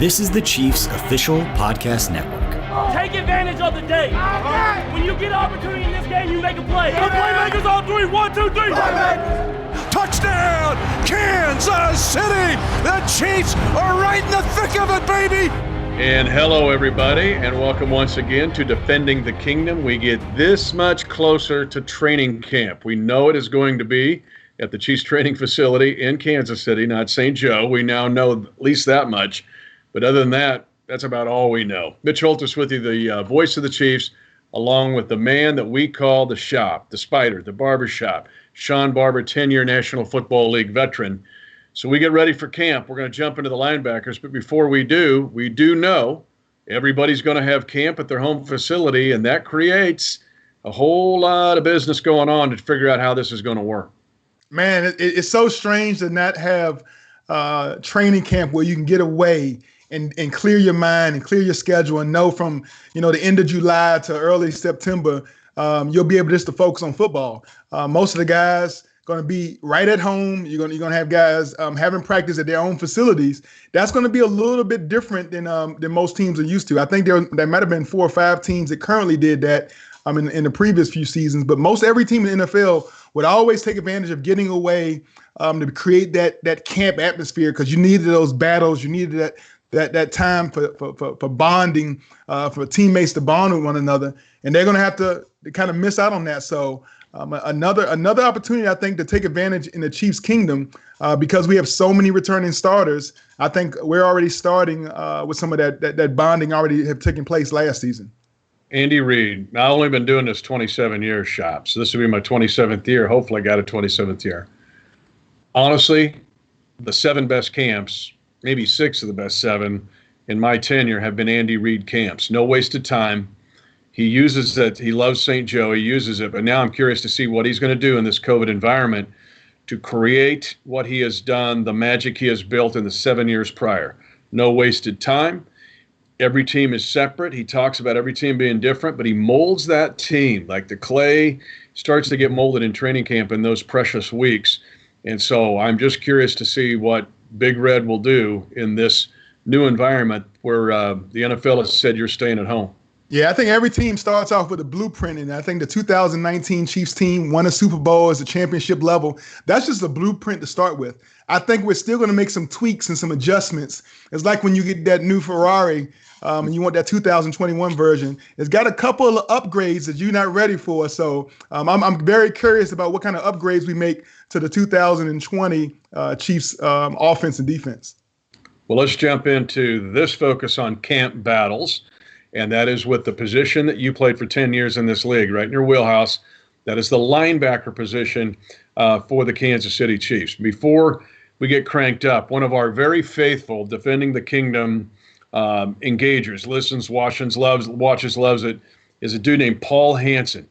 This is the Chiefs' official podcast network. Take advantage of the day. When you get an opportunity in this game, you make a play. The playmakers on three. 1, 2, 3. Touchdown, Kansas City! The Chiefs are right in the thick of it, baby! And hello, everybody, and welcome once again to Defending the Kingdom. We get this much closer to training camp. We know it is going to be at the Chiefs training facility in Kansas City, not St. Joe. We now know at least that much. But other than that, that's about all we know. Mitch Holthus with you, the voice of the Chiefs, along with the man that we call the shop, the spider, the barber shop, Shawn Barber, 10-year National Football League veteran. So we get ready for camp. We're going to jump into the linebackers. But before we do know everybody's going to have camp at their home facility, and that creates a whole lot of business going on to figure out how this is going to work. Man, it's so strange to not have training camp where you can get away and clear your mind and clear your schedule and know from, the end of July to early September, you'll be able just to focus on football. Most of the guys going to be right at home. You're going to have guys having practice at their own facilities. That's going to be a little bit different than most teams are used to. I think there might have been 4 or 5 teams that currently did that in the previous few seasons, but most every team in the NFL would always take advantage of getting away to create that camp atmosphere, because you needed those battles. You needed that time for bonding, for teammates to bond with one another, and they're going to have to kind of miss out on that. So another opportunity, I think, to take advantage in the Chiefs' kingdom, because we have so many returning starters. I think we're already starting with some of that bonding already have taken place last season. Andy Reid, I've only been doing this 27 years, shop, so this will be my 27th year. Hopefully I got a 27th year. Honestly, the 7 best camps, maybe 6 of the best 7 in my tenure have been Andy Reid camps. No wasted time. He uses that. He loves St. Joe. He uses it. But now I'm curious to see what he's going to do in this COVID environment to create what he has done, the magic he has built in the 7 years prior. No wasted time. Every team is separate. He talks about every team being different, but he molds that team like the clay starts to get molded in training camp in those precious weeks. And so I'm just curious to see what Big Red will do in this new environment where the NFL has said you're staying at home. Yeah, I think every team starts off with a blueprint, and I think the 2019 Chiefs team won a Super Bowl as a championship level. That's just a blueprint to start with. I think we're still going to make some tweaks and some adjustments. It's like when you get that new Ferrari and you want that 2021 version. It's got a couple of upgrades that you're not ready for. So I'm very curious about what kind of upgrades we make to the 2020 Chiefs offense and defense. Well, let's jump into this focus on camp battles. And that is with the position that you played for 10 years in this league, right in your wheelhouse. That is the linebacker position for the Kansas City Chiefs. Before we get cranked up, one of our very faithful Defending the Kingdom engagers, listens, watches, loves it, is a dude named Paul Hansen.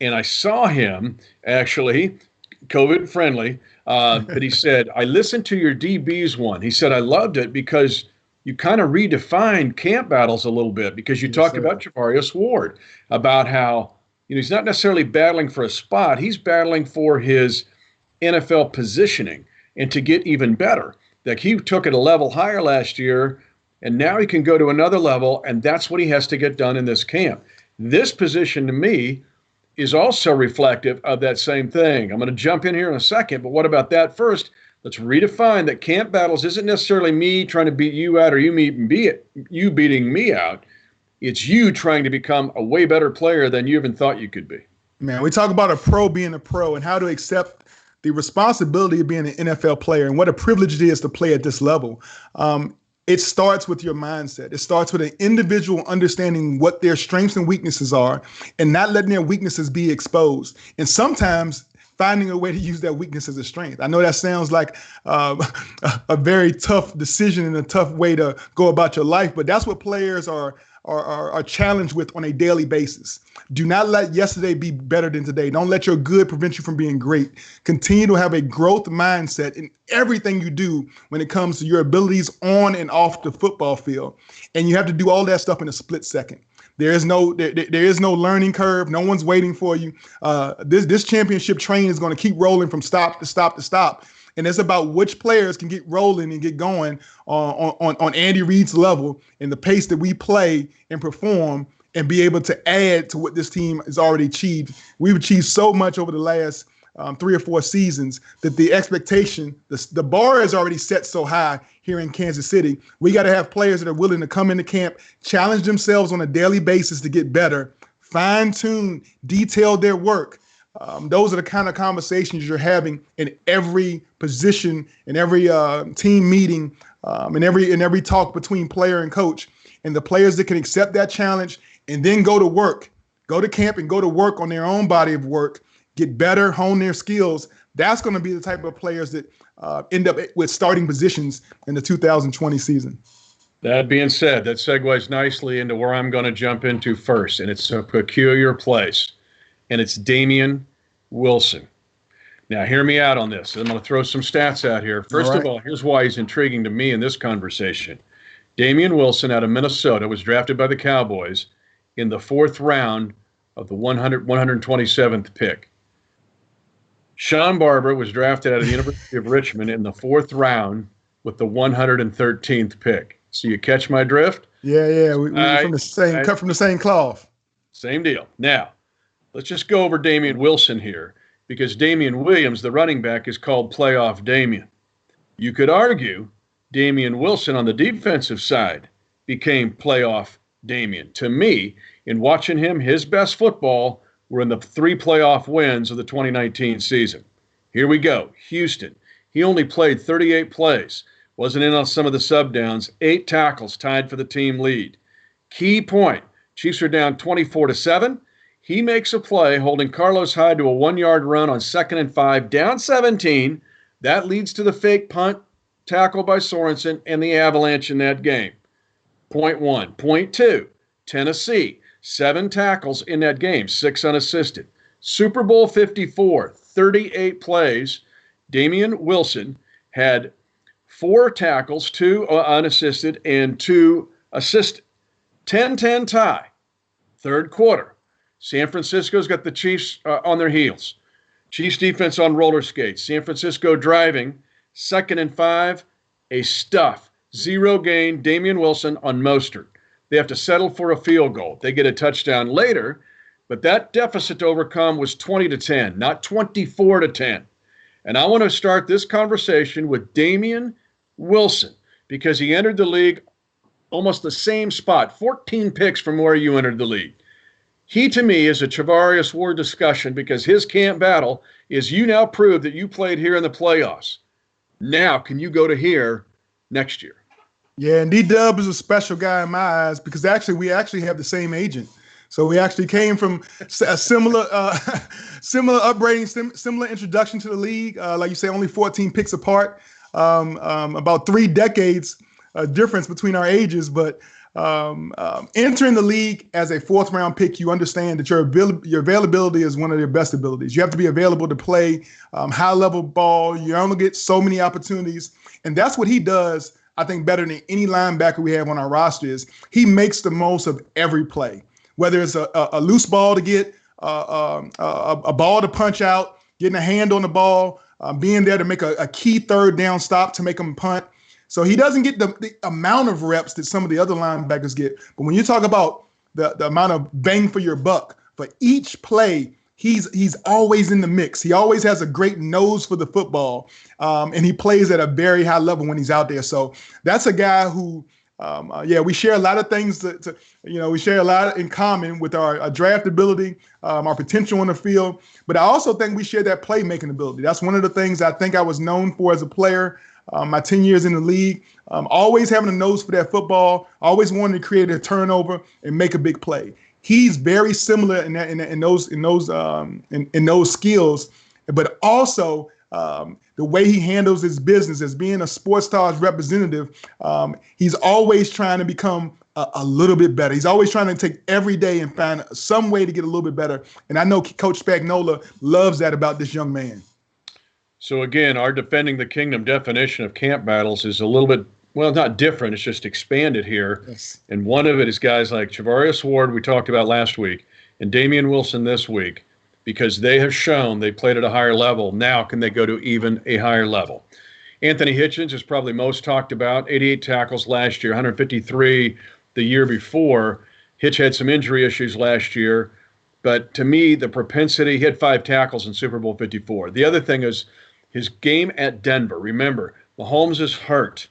And I saw him, actually, COVID-friendly, but he said, I listened to your DBs one. He said, I loved it because you kind of redefined camp battles a little bit, because you talked about Javarius Ward, about how he's not necessarily battling for a spot. He's battling for his NFL positioning and to get even better. Like, he took it a level higher last year, and now he can go to another level, and that's what he has to get done in this camp. This position, to me, is also reflective of that same thing. I'm going to jump in here in a second, but what about that first? Let's redefine that camp battles isn't necessarily me trying to beat you out or you beating me out. It's you trying to become a way better player than you even thought you could be. Man, we talk about a pro being a pro and how to accept the responsibility of being an NFL player and what a privilege it is to play at this level. It starts with your mindset. It starts with an individual understanding what their strengths and weaknesses are and not letting their weaknesses be exposed. And sometimes finding a way to use that weakness as a strength. I know that sounds like a very tough decision and a tough way to go about your life, but that's what players are challenged with on a daily basis. Do not let yesterday be better than today. Don't let your good prevent you from being great. Continue to have a growth mindset in everything you do when it comes to your abilities on and off the football field. And you have to do all that stuff in a split second. There is no learning curve. No one's waiting for you. This championship train is going to keep rolling from stop to stop to stop. And it's about which players can get rolling and get going on Andy Reid's level and the pace that we play and perform and be able to add to what this team has already achieved. We've achieved so much over the last 3 or 4 seasons that the expectation, the bar is already set so high here in Kansas City. We got to have players that are willing to come into camp, challenge themselves on a daily basis to get better, fine-tune, detail their work. Those are the kind of conversations you're having in every position, in every team meeting, in every talk between player and coach. And the players that can accept that challenge and then go to work, go to camp and go to work on their own body of work, get better, hone their skills. That's going to be the type of players that end up with starting positions in the 2020 season. That being said, that segues nicely into where I'm going to jump into first, and it's a peculiar place, and it's Damian Wilson. Now, hear me out on this. I'm going to throw some stats out here. First of all, here's why he's intriguing to me in this conversation. Damian Wilson out of Minnesota was drafted by the Cowboys in the 4th round of the 127th pick. Shawn Barber was drafted out of the University of Richmond in the 4th round with the 113th pick. So you catch my drift? Yeah. We're from the same, cut from the same cloth. Same deal. Now, let's just go over Damian Wilson here, because Damian Williams, the running back, is called Playoff Damian. You could argue Damian Wilson on the defensive side became Playoff Damian. To me, in watching him, his best football were in the 3 playoff wins of the 2019 season. Here we go. Houston. He only played 38 plays. Wasn't in on some of the sub downs. 8 tackles, tied for the team lead. Key point. Chiefs are down 24-7. He makes a play holding Carlos Hyde to a 1-yard run on 2nd and 5, down 17. That leads to the fake punt tackle by Sorensen and the avalanche in that game. Point 1. Point 2. Tennessee. 7 tackles in that game, 6 unassisted. Super Bowl 54, 38 plays. Damian Wilson had 4 tackles, 2 unassisted, and 2 assisted. 10-10 tie. 3rd quarter. San Francisco's got the Chiefs on their heels. Chiefs defense on roller skates. San Francisco driving. 2nd and 5, a stuff. 0 gain. Damian Wilson on Mostert. They have to settle for a field goal. They get a touchdown later, but that deficit to overcome was 20-10, not 24-10. And I want to start this conversation with Damian Wilson, because he entered the league almost the same spot, 14 picks from where you entered the league. He, to me, is a Charvarius Ward discussion, because his camp battle is you now prove that you played here in the playoffs. Now, can you go to here next year? Yeah, and D-Dub is a special guy in my eyes, because we actually have the same agent. So we actually came from a similar upbringing, similar introduction to the league. Like you say, only 14 picks apart, about 3 decades difference between our ages. But entering the league as a 4th round pick, you understand that your availability is one of your best abilities. You have to be available to play high level ball. You only get so many opportunities, and that's what he does. I think better than any linebacker we have on our roster is he makes the most of every play, whether it's a loose ball to get, a ball to punch out, getting a hand on the ball, being there to make a key 3rd down stop to make them punt. So he doesn't get the amount of reps that some of the other linebackers get. But when you talk about the amount of bang for your buck, for each play, he's always in the mix. He always has a great nose for the football, and he plays at a very high level when he's out there. So that's a guy who, we share a lot of things. We share a lot in common with our draft ability, our potential on the field. But I also think we share that playmaking ability. That's one of the things I think I was known for as a player. My 10 years in the league, always having a nose for that football, always wanting to create a turnover and make a big play. He's very similar in those skills, but also the way he handles his business as being a Sports Stars representative. He's always trying to become a little bit better. He's always trying to take every day and find some way to get a little bit better. And I know Coach Spagnuolo loves that about this young man. So again, our Defending the Kingdom definition of camp battles is a little bit, well, not different. It's just expanded here. Yes. And one of it is guys like Charvarius Ward, we talked about last week, and Damian Wilson this week. because they have shown they played at a higher level. Now can they go to even a higher level? Anthony Hitchens is probably most talked about, 88 tackles last year, 153 the year before. Hitch had some injury issues last year, but to me, the propensity, he had 5 tackles in Super Bowl 54. The other thing is his game at Denver. Remember, Mahomes is hurt.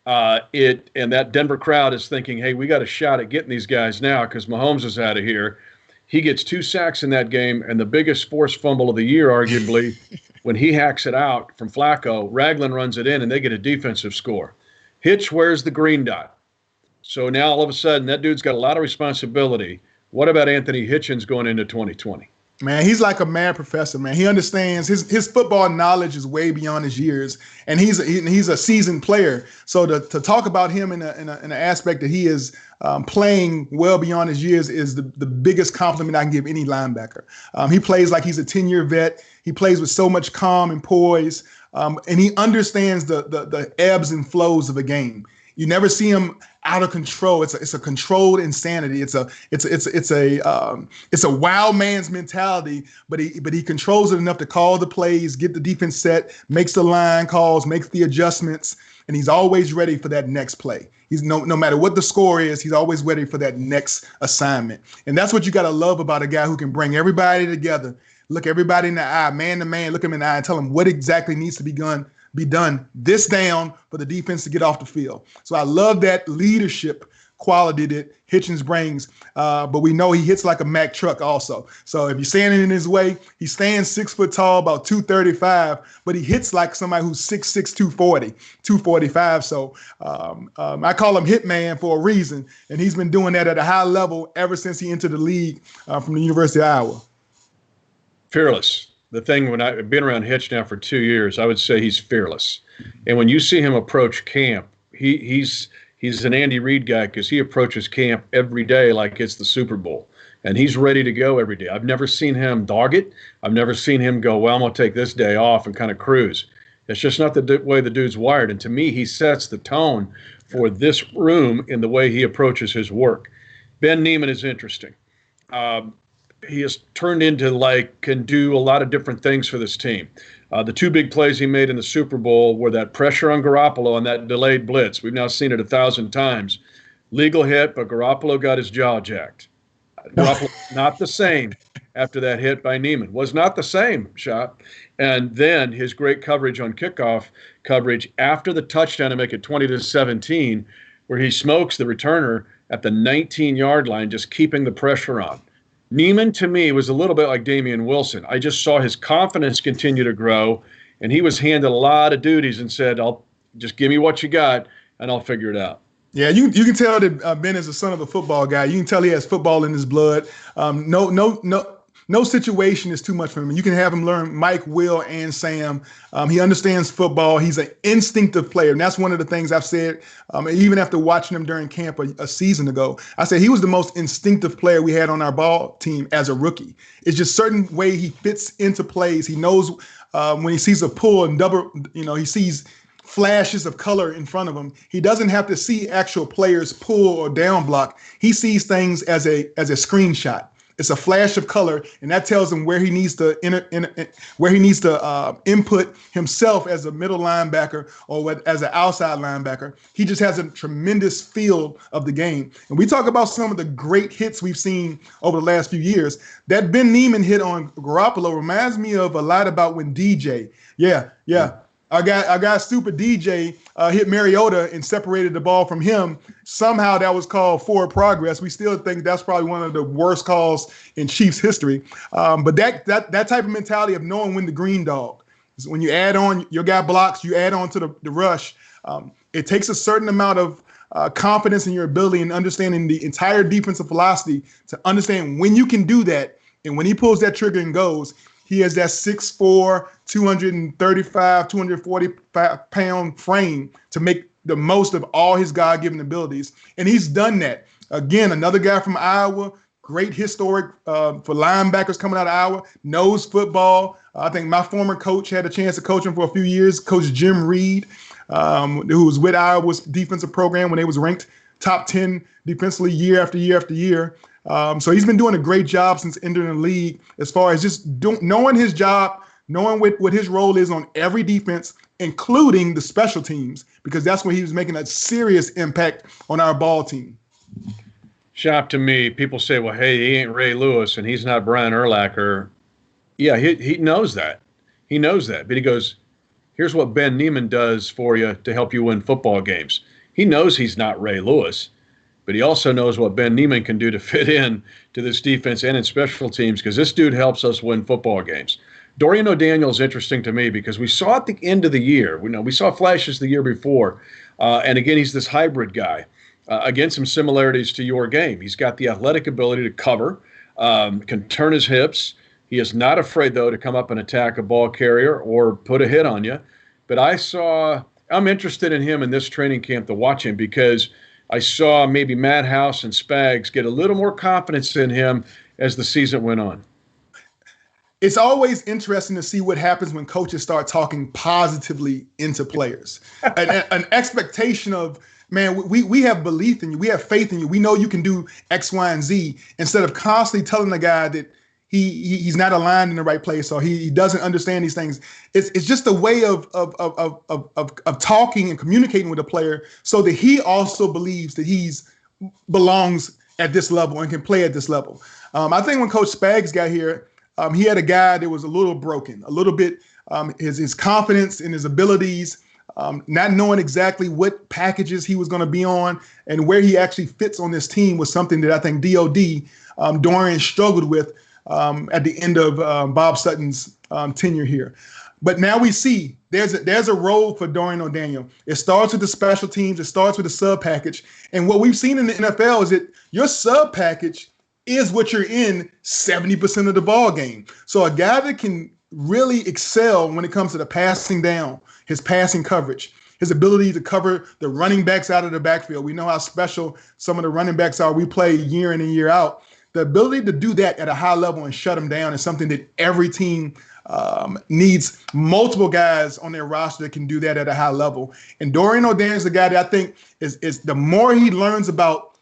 And that Denver crowd is thinking, hey, we got a shot at getting these guys now because Mahomes is out of here. He gets 2 sacks in that game, and the biggest forced fumble of the year, arguably, when he hacks it out from Flacco, Ragland runs it in, and they get a defensive score. Hitch wears the green dot. So now all of a sudden, that dude's got a lot of responsibility. What about Anthony Hitchens going into 2020? Man, he's like a mad professor, man. He understands his football knowledge is way beyond his years, and he's a seasoned player. So to talk about him in an aspect that he is playing well beyond his years is the biggest compliment I can give any linebacker. He plays like he's a 10-year vet. He plays with so much calm and poise, and he understands the ebbs and flows of a game. You never see him out of control. It's a controlled insanity. It's a wild man's mentality, but he controls it enough to call the plays, get the defense set, makes the line calls, makes the adjustments, and he's always ready for that next play. He's no matter what the score is, he's always ready for that next assignment. And that's what you got to love about a guy who can bring everybody together, look everybody in the eye, man to man, look him in the eye and tell him what exactly needs to be done this down for the defense to get off the field. So I love that leadership quality that Hitchens brings, but we know he hits like a Mack truck also. So if you're standing in his way, he stands 6 foot tall, about 235, but he hits like somebody who's 6'6", 240, 245. So I call him Hitman for a reason, and he's been doing that at a high level ever since he entered the league from the University of Iowa. Fearless. The thing, when I've been around Hitch now for 2 years, I would say he's fearless. And when you see him approach camp, he's an Andy Reid guy because he approaches camp every day like it's the Super Bowl. And he's ready to go every day. I've never seen him dog it. I've never seen him go, well, I'm going to take this day off and kind of cruise. It's just not the way the dude's wired. And to me, he sets the tone for this room in the way he approaches his work. Ben Niemann is interesting. He has turned into can do a lot of different things for this team. The 2 big plays he made in the Super Bowl were that pressure on Garoppolo and that delayed blitz. We've now seen it 1,000 times. Legal hit, but Garoppolo got his jaw jacked. Garoppolo not the same after that hit by Niemann. Was not the same shot. And then his great coverage on kickoff coverage after the touchdown to make it 20-17, where he smokes the returner at the 19-yard line, just keeping the pressure on. Niemann, to me, was a little bit like Damian Wilson. I just saw his confidence continue to grow, and he was handed a lot of duties and said, "I'll just give me what you got, and I'll figure it out." Yeah, you can tell that Ben is the son of a football guy. You can tell he has football in his blood. No situation is too much for him. You can have him learn Mike, Will, and Sam. He understands football. He's an instinctive player. And that's one of the things I've said, even after watching him during camp a season ago. I said he was the most instinctive player we had on our ball team as a rookie. It's just certain way he fits into plays. He knows when he sees a pull and double, he sees flashes of color in front of him. He doesn't have to see actual players pull or down block. He sees things as a screenshot. It's a flash of color, and that tells him where he needs to input himself as a middle linebacker or as an outside linebacker. He just has a tremendous feel of the game. And we talk about some of the great hits we've seen over the last few years. That Ben Niemann hit on Garoppolo reminds me of a lot about when DJ. Yeah. Our guy Stupid DJ hit Mariota and separated the ball from him. Somehow that was called forward progress. We still think that's probably one of the worst calls in Chiefs history. But that type of mentality of knowing when the green dog, when you add on, your guy blocks, you add on to the rush. It takes a certain amount of confidence in your ability and understanding the entire defensive philosophy to understand when you can do that. And when he pulls that trigger and goes, he has that 6'4", 235, 245-pound frame to make the most of all his God-given abilities. And he's done that. Again, another guy from Iowa, great historic for linebackers coming out of Iowa, knows football. I think my former coach had a chance to coach him for a few years, Coach Jim Reed, who was with Iowa's defensive program when they was ranked top 10 defensively year after year after year. So he's been doing a great job since entering the league as far as just knowing his job, knowing what his role is on every defense, including the special teams, because that's where he was making a serious impact on our ball team. Shop, to me, people say, well, hey, he ain't Ray Lewis and he's not Brian Urlacher. Yeah, he knows that. He knows that. But he goes, here's what Ben Neiman does for you to help you win football games. He knows he's not Ray Lewis, but he also knows what Ben Neiman can do to fit in to this defense and in special teams, because this dude helps us win football games. Dorian O'Daniel is interesting to me because we saw at the end of the year, we saw flashes the year before, and again, he's this hybrid guy. Again, some similarities to your game. He's got the athletic ability to cover, can turn his hips. He is not afraid, though, to come up and attack a ball carrier or put a hit on you. But I'm interested in him in this training camp to watch him, because I saw maybe Matt House and Spags get a little more confidence in him as the season went on. It's always interesting to see what happens when coaches start talking positively into players. An expectation of, man, we have belief in you. We have faith in you. We know you can do X, Y, and Z, instead of constantly telling the guy that he's not aligned in the right place or he doesn't understand these things. It's just a way of talking and communicating with a player so that he also believes that belongs at this level and can play at this level. I think when Coach Spags got here, he had a guy that was a little broken, a little bit his confidence in his abilities, not knowing exactly what packages he was going to be on and where he actually fits on this team was something that I think DOD, Dorian, struggled with at the end of Bob Sutton's tenure here. But now we see there's a role for Dorian O'Daniel. It starts with the special teams. It starts with the sub package. And what we've seen in the NFL is that your sub package is what you're in 70% of the ball game. So a guy that can really excel when it comes to the passing down, his passing coverage, his ability to cover the running backs out of the backfield. We know how special some of the running backs are. We play year in and year out. The ability to do that at a high level and shut them down is something that every team needs multiple guys on their roster that can do that at a high level. And Dorian O'Daniel is the guy that I think is the more he learns about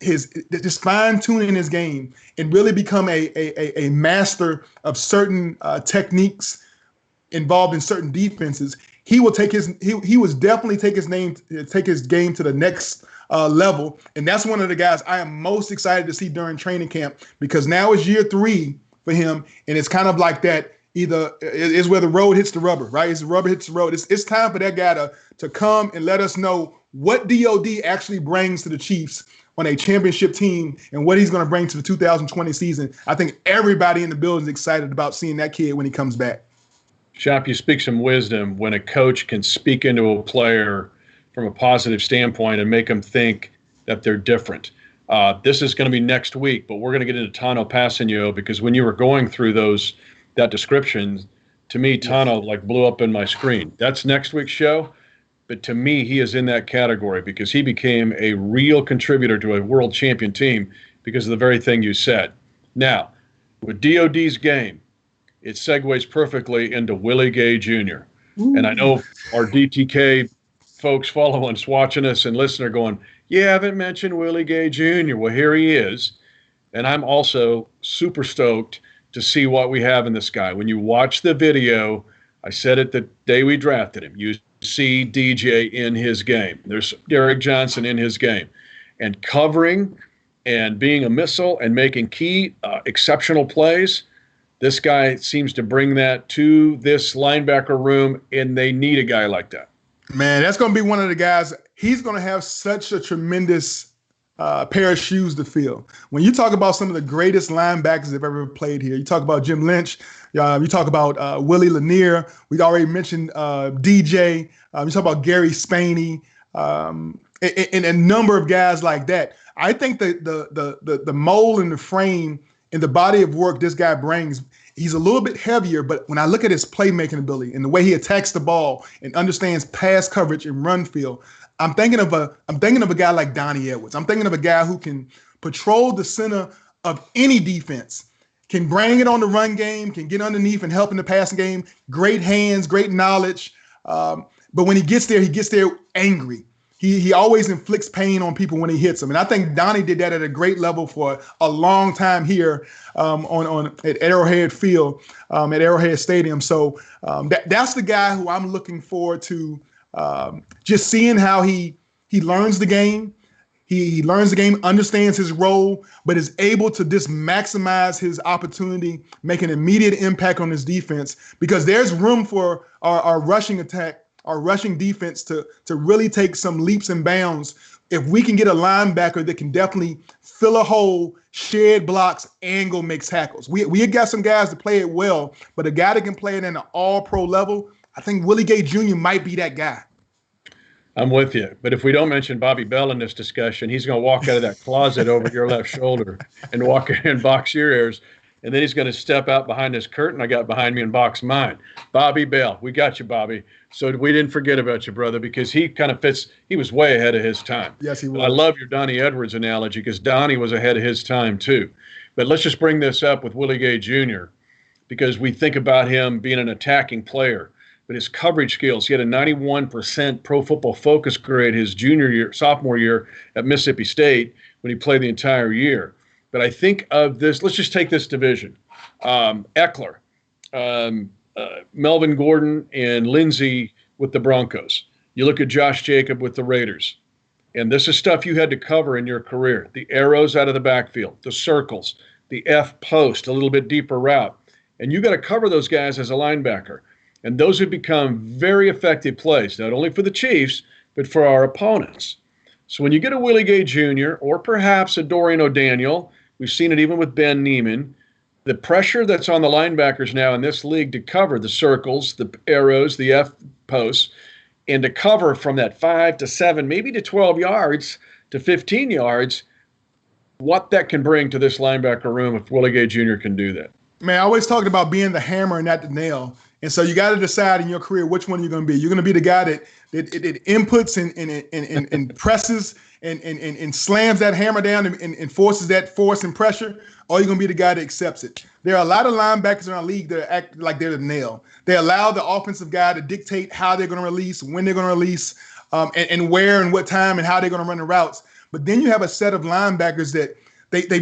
his fine-tuning his game and really become a master of certain techniques involved in certain defenses, he will definitely take his game to the next level. And that's one of the guys I am most excited to see during training camp, because now it's year 3 for him, and it's kind of like that. Either is where the road hits the rubber, right? It's the rubber hits the road. It's time for that guy to come and let us know what DOD actually brings to the Chiefs on a championship team and what he's going to bring to the 2020 season. I think everybody in the building is excited about seeing that kid when he comes back. Shop, you speak some wisdom when a coach can speak into a player from a positive standpoint and make them think that they're different. This is going to be next week, but we're going to get into Tano Passanio, because when you were going through that description, to me, Tano blew up in my screen. That's next week's show. But to me, he is in that category because he became a real contributor to a world champion team because of the very thing you said. Now, with DOD's game, it segues perfectly into Willie Gay Jr. Ooh. And I know our DTK folks following us, watching us and listening are going, you haven't mentioned Willie Gay Jr. Well, here he is. And I'm also super stoked to see what we have in this guy. When you watch the video, I said it the day we drafted him, you see DJ in his game. There's Derek Johnson in his game. And covering and being a missile and making key exceptional plays, this guy seems to bring that to this linebacker room, and they need a guy like that. Man, that's going to be one of the guys. He's going to have such a tremendous pair of shoes to fill. When you talk about some of the greatest linebackers that have ever played here, you talk about Jim Lynch, you talk about Willie Lanier. We'd already mentioned DJ. You talk about Gary Spaney, and a number of guys like that. I think the mold and the frame and the body of work this guy brings, he's a little bit heavier, but when I look at his playmaking ability and the way he attacks the ball and understands pass coverage and run field, I'm thinking of a guy like Donnie Edwards. I'm thinking of a guy who can patrol the center of any defense, can bring it on the run game, can get underneath and help in the passing game. Great hands, great knowledge. But when he gets there angry. he always inflicts pain on people when he hits them. And I think Donnie did that at a great level for a long time here at Arrowhead Field, at Arrowhead Stadium. So that's the guy who I'm looking forward to just seeing how he learns the game. He learns the game, understands his role, but is able to just maximize his opportunity, make an immediate impact on his defense, because there's room for our rushing attack, our rushing defense to really take some leaps and bounds. If we can get a linebacker that can definitely fill a hole, shed blocks, and go make tackles. We got some guys to play it well, but a guy that can play it in an all-pro level, I think Willie Gay Jr. might be that guy. I'm with you. But if we don't mention Bobby Bell in this discussion, he's going to walk out of that closet over your left shoulder and walk in and box your ears. And then he's going to step out behind this curtain I got behind me and box mine. Bobby Bell. We got you, Bobby. So we didn't forget about you, brother, because he kind of fits. He was way ahead of his time. Yes, he was. I love your Donnie Edwards analogy because Donnie was ahead of his time too. But let's just bring this up with Willie Gay Jr. because we think about him being an attacking player. But his coverage skills, he had a 91% Pro Football Focus grade his sophomore year at Mississippi State when he played the entire year. But I think of this, let's just take this division. Eckler, Melvin Gordon, and Lindsey with the Broncos. You look at Josh Jacob with the Raiders. And this is stuff you had to cover in your career. The arrows out of the backfield, the circles, the F post, a little bit deeper route. And you got to cover those guys as a linebacker. And those have become very effective plays, not only for the Chiefs, but for our opponents. So when you get a Willie Gay Jr. or perhaps a Dorian O'Daniel, we've seen it even with Ben Neiman, the pressure that's on the linebackers now in this league to cover the circles, the arrows, the F posts, and to cover from that 5 to 7, maybe to 12 yards to 15 yards, what that can bring to this linebacker room if Willie Gay Jr. can do that. Man, I always talked about being the hammer and not the nail. And so you got to decide in your career which one you're going to be. You're going to be the guy that inputs and presses and slams that hammer down and forces that force and pressure, or you're going to be the guy that accepts it. There are a lot of linebackers in our league that act like they're the nail. They allow the offensive guy to dictate how they're going to release, when they're going to release, and where and what time and how they're going to run the routes. But then you have a set of linebackers that they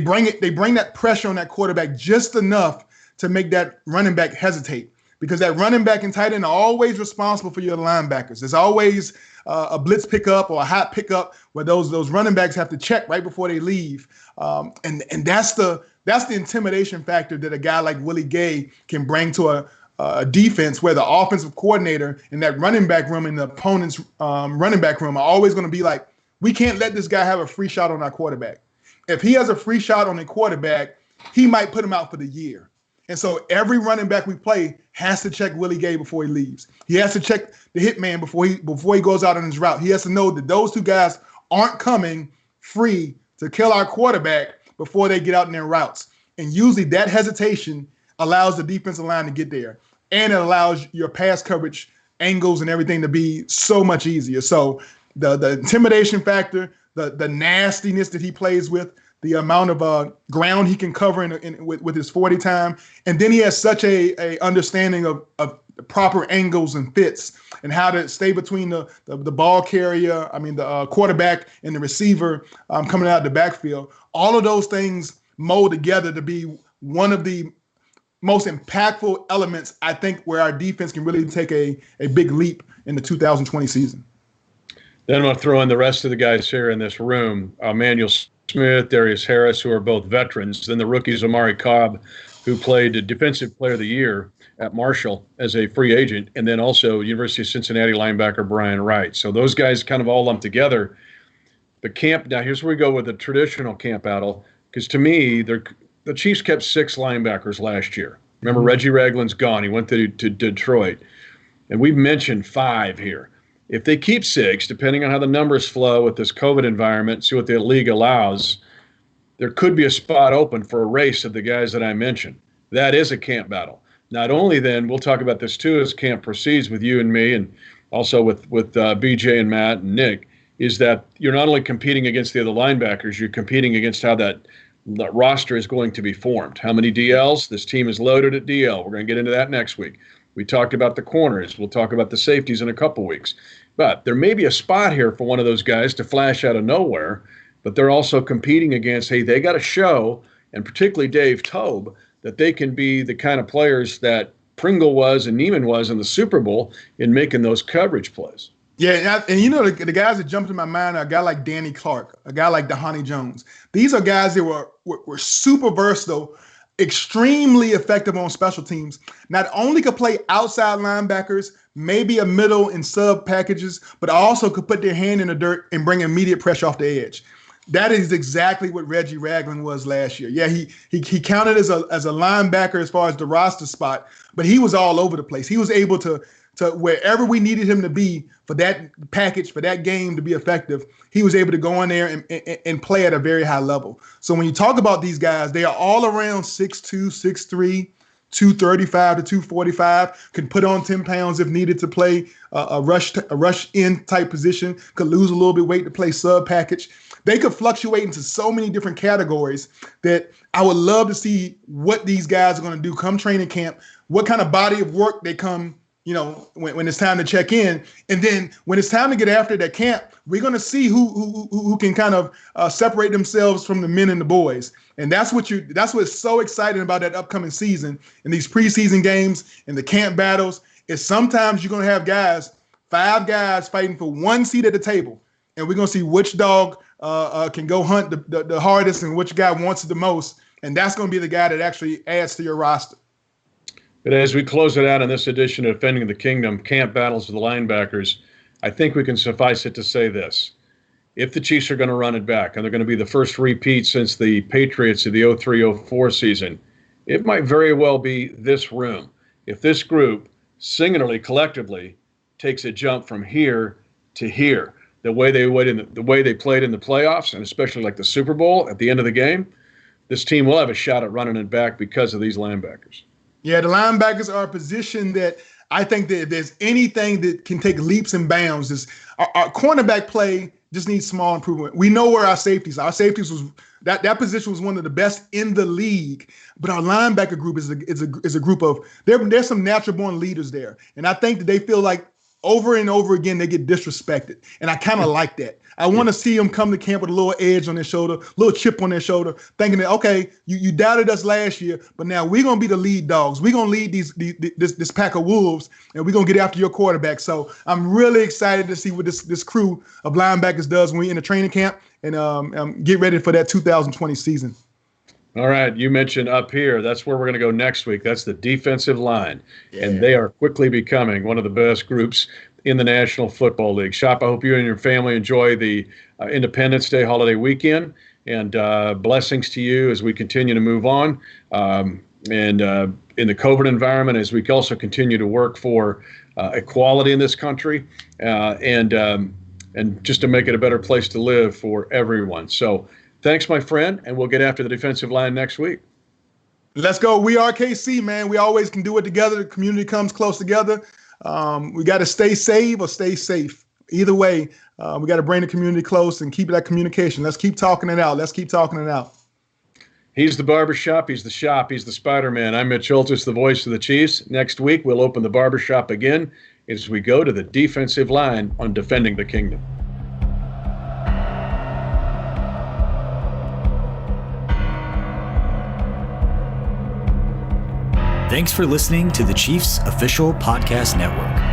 bring that pressure on that quarterback just enough to make that running back hesitate. Because that running back and tight end are always responsible for your linebackers. There's always a blitz pickup or a hot pickup where those running backs have to check right before they leave. And that's the intimidation factor that a guy like Willie Gay can bring to a defense where the offensive coordinator in that running back room and the opponent's running back room are always going to be like, we can't let this guy have a free shot on our quarterback. If he has a free shot on the quarterback, he might put him out for the year. And so every running back we play has to check Willie Gay before he leaves. He has to check the hitman before he goes out on his route. He has to know that those two guys aren't coming free to kill our quarterback before they get out in their routes. And usually that hesitation allows the defensive line to get there. And it allows your pass coverage angles and everything to be so much easier. So the intimidation factor, the nastiness that he plays with, the amount of ground he can cover with his 40 time. And then he has such a understanding of proper angles and fits and how to stay between the ball carrier, the quarterback and the receiver coming out of the backfield. All of those things mold together to be one of the most impactful elements, I think, where our defense can really take a big leap in the 2020 season. Then I'm going to throw in the rest of the guys here in this room. Emmanuel Smith, Darius Harris, who are both veterans. Then the rookies, Amari Cobb, who played the Defensive Player of the Year at Marshall as a free agent, and then also University of Cincinnati linebacker Brian Wright. So those guys kind of all lumped together. The camp, now here's where we go with the traditional camp battle, because to me, the Chiefs kept 6 linebackers last year. Remember, Reggie Ragland's gone. He went to Detroit. And we've mentioned 5 here. If they keep 6, depending on how the numbers flow with this COVID environment, see what the league allows, there could be a spot open for a race of the guys that I mentioned. That is a camp battle. Not only then, we'll talk about this too as camp proceeds with you and me and also with BJ and Matt and Nick, is that you're not only competing against the other linebackers, you're competing against how that roster is going to be formed. How many DLs? This team is loaded at DL. We're going to get into that next week. We talked about the corners. We'll talk about the safeties in a couple weeks. But there may be a spot here for one of those guys to flash out of nowhere, but they're also competing against, hey, they got to show, and particularly Dave Tobe, that they can be the kind of players that Pringle was and Neiman was in the Super Bowl in making those coverage plays. Yeah, and you know, the guys that jumped in my mind are a guy like Danny Clark, a guy like Dhani Jones. These are guys that were super versatile, extremely effective on special teams. Not only could play outside linebackers, maybe a middle and sub packages, but also could put their hand in the dirt and bring immediate pressure off the edge. That is exactly what Reggie Ragland was last year. Yeah, he counted as a linebacker as far as the roster spot, but he was all over the place. He was able to wherever we needed him to be for that package, for that game to be effective, he was able to go in there and play at a very high level. So when you talk about these guys, they are all around 6'2", 6'3", 235 to 245, can put on 10 pounds if needed to play a rush in type position, could lose a little bit of weight to play sub package. They could fluctuate into so many different categories that I would love to see what these guys are going to do come training camp, what kind of body of work they come, you know, when it's time to check in. And then when it's time to get after that camp, we're going to see who can kind of separate themselves from the men and the boys. And that's what's so exciting about that upcoming season and these preseason games and the camp battles is sometimes you're going to have guys, 5 guys fighting for one seat at the table. And we're going to see which dog can go hunt the hardest and which guy wants it the most. And that's going to be the guy that actually adds to your roster. But as we close it out in this edition of Defending the Kingdom, Camp Battles of the Linebackers, I think we can suffice it to say this. If the Chiefs are going to run it back, and they're going to be the first repeat since the Patriots of the 03-04 season, it might very well be this room. If this group, singularly, collectively, takes a jump from here to here, the way they played in the playoffs, and especially like the Super Bowl at the end of the game, this team will have a shot at running it back because of these linebackers. Yeah, the linebackers are a position that I think that if there's anything that can take leaps and bounds, is our cornerback play just needs small improvement. We know where our safeties are. Our safeties was that position was one of the best in the league, but our linebacker group is a group of there's some natural born leaders there, and I think that they feel like over and over again they get disrespected, and I kind of like that. I want to see them come to camp with a little edge on their shoulder, a little chip on their shoulder, thinking that, okay, you doubted us last year, but now we're going to be the lead dogs. We're going to lead this pack of wolves, and we're going to get after your quarterback. So I'm really excited to see what this crew of linebackers does when we're in the training camp and get ready for that 2020 season. All right, you mentioned up here. That's where we're going to go next week. That's the defensive line, and they are quickly becoming one of the best groups in the National Football League. Shop, I hope you and your family enjoy the Independence Day holiday weekend, and blessings to you as we continue to move on. And in the COVID environment, as we also continue to work for equality in this country, and just to make it a better place to live for everyone. So thanks, my friend, and we'll get after the defensive line next week. Let's go. We are KC, man. We always can do it together. The community comes close together. We got to stay safe or stay safe. Either way, we got to bring the community close and keep that communication. Let's keep talking it out. He's the barbershop. He's the shop. He's the Spider-Man. I'm Mitch Holthus, the voice of the Chiefs. Next week, we'll open the barbershop again as we go to the defensive line on Defending the Kingdom. Thanks for listening to the Chiefs Official Podcast Network.